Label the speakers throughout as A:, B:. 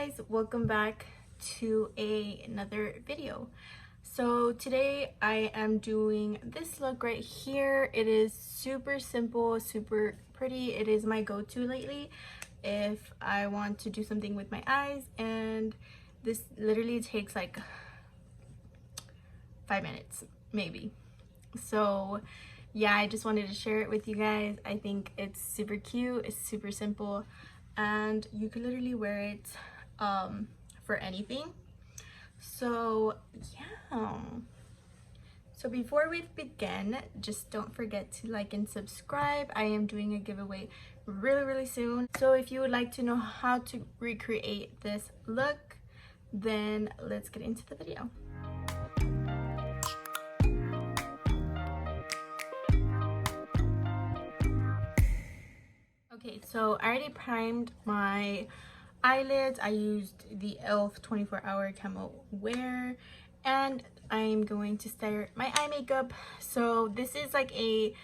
A: guys, welcome back to another video. So today I am doing this look right here. It is super simple, super pretty. It is my go-to lately if I want to do something with my eyes, and this literally takes like 5 minutes maybe. So yeah, I just wanted to share it with you guys. I think it's super cute, it's super simple, and you can literally wear it for anything. So yeah, so before we begin, just don't forget to like and subscribe. I am doing a giveaway really soon, so if you would like to know how to recreate this look, then let's get into the video. Okay, so I already primed my eyelids. I used the e.l.f. 24-hour camo wear, and I'm going to start my eye makeup. So this is like a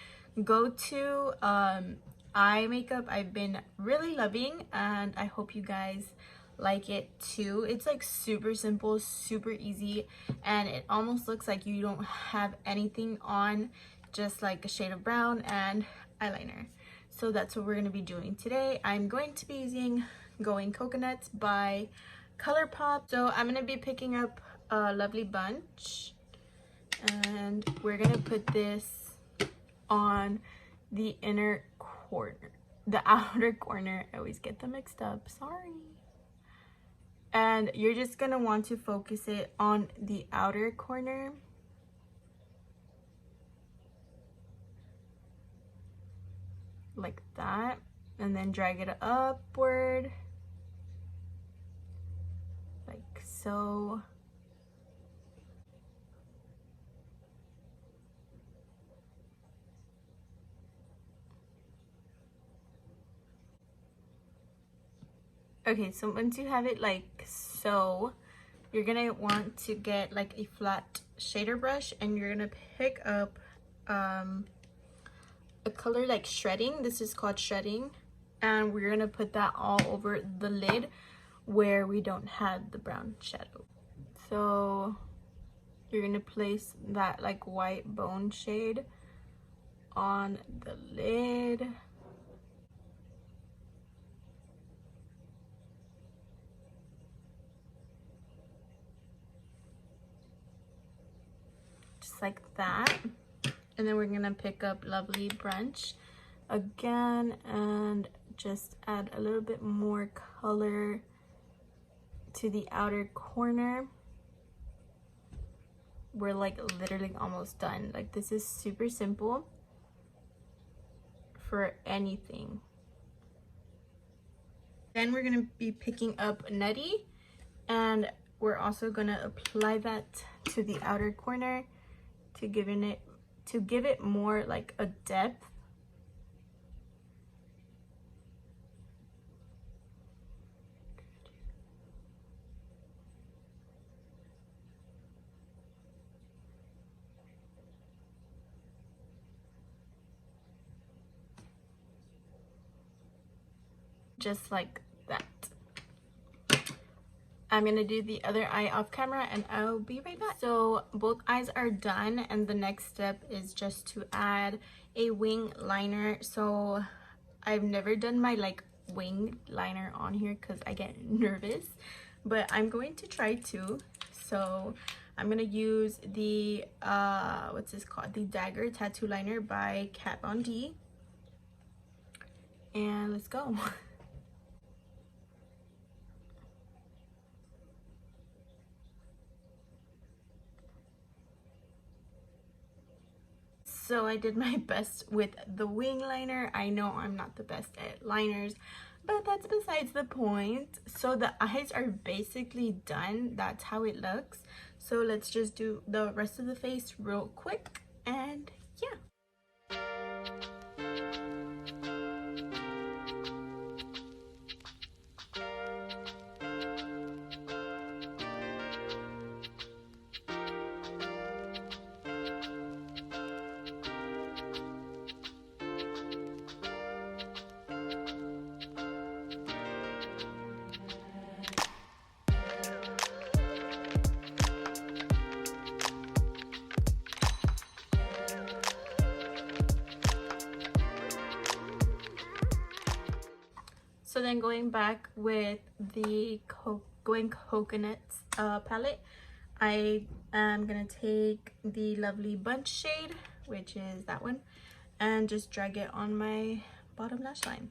A: go-to eye makeup I've been really loving, and I hope you guys like it too. It's like super simple, super easy, and it almost looks like you don't have anything on, just like a shade of brown and eyeliner. So that's what we're going to be doing today. I'm going to be using Going Coconuts by ColourPop. So I'm going to be picking up a lovely bunch, and we're going to put this on the inner corner, the outer corner. I always get them mixed up, sorry. And you're just going to want to focus it on the outer corner. Like that, and then drag it upward like so. Okay, so once you have it like so, you're gonna want to get like a flat shader brush, and you're gonna pick up a color like shredding. This is called shredding, and we're gonna put that all over the lid where we don't have the brown shadow. So you're gonna place that like white bone shade on the lid. Just like that. And then we're gonna pick up Lovely Brunch again and just add a little bit more color to the outer corner. We're like literally almost done. Like, this is super simple for anything. Then we're gonna be picking up Nutty, and we're also gonna apply that to the outer corner to give it more like a depth. Just like that. I'm gonna do the other eye off camera and I'll be right back. So both eyes are done, and the next step is just to add a wing liner. So I've never done my like wing liner on here because I get nervous, but I'm going to try to. So I'm gonna use the what's this called, the Dagger Tattoo Liner by Kat Von D, and let's go. So I did my best with the wing liner. I know I'm not the best at liners, but that's besides the point. So the eyes are basically done. That's how it looks. So let's just do the rest of the face real quick, and yeah. then going back with the Going Coconuts palette, I am gonna take the lovely Bunch shade, which is that one, and just drag it on my bottom lash line.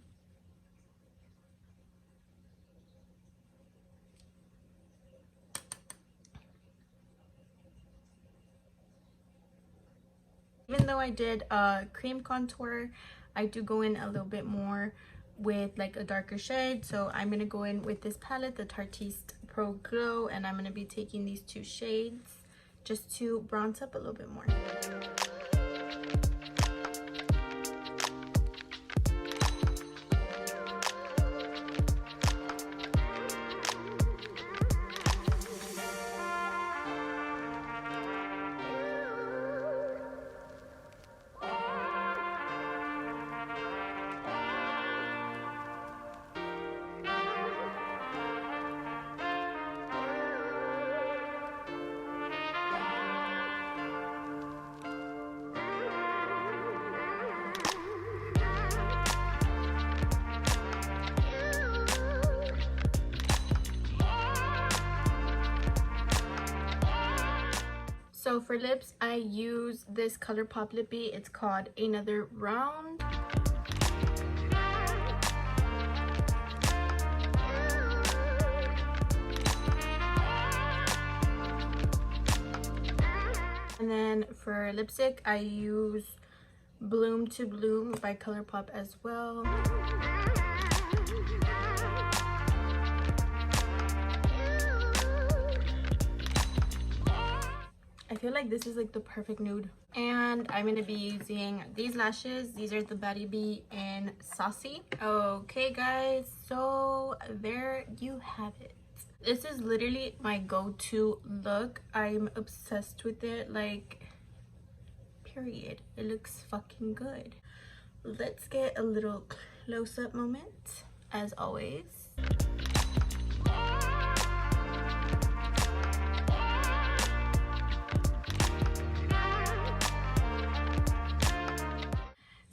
A: Even though I did a cream contour, I do go in a little bit more with like a darker shade. So I'm going to go in with this palette, the Tartiste Pro Glow, and I'm going to be taking these two shades just to bronze up a little bit more. So for lips, I use this ColourPop lippy. It's called Another Round. And then for lipstick, I use Bloom to Bloom by ColourPop as well. I feel like this is like the perfect nude. And I'm going to be using these lashes. These are the Batty Bee in Saucy. Okay guys, so there you have it. This is literally my go-to look. I'm obsessed with it, like, period. It looks fucking good. Let's get a little close-up moment, as always.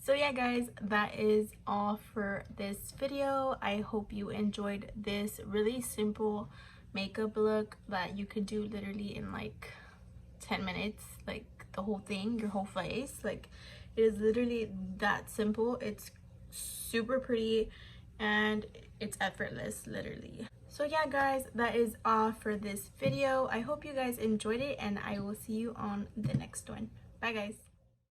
A: So yeah guys, that is all for this video. I hope you enjoyed this really simple makeup look that you could do literally in like 10 minutes, like the whole thing, your whole face. Like, it is literally that simple. It's super pretty and it's effortless, literally. So yeah guys, that is all for this video. I hope you guys enjoyed it and I will see you on the next one. Bye guys.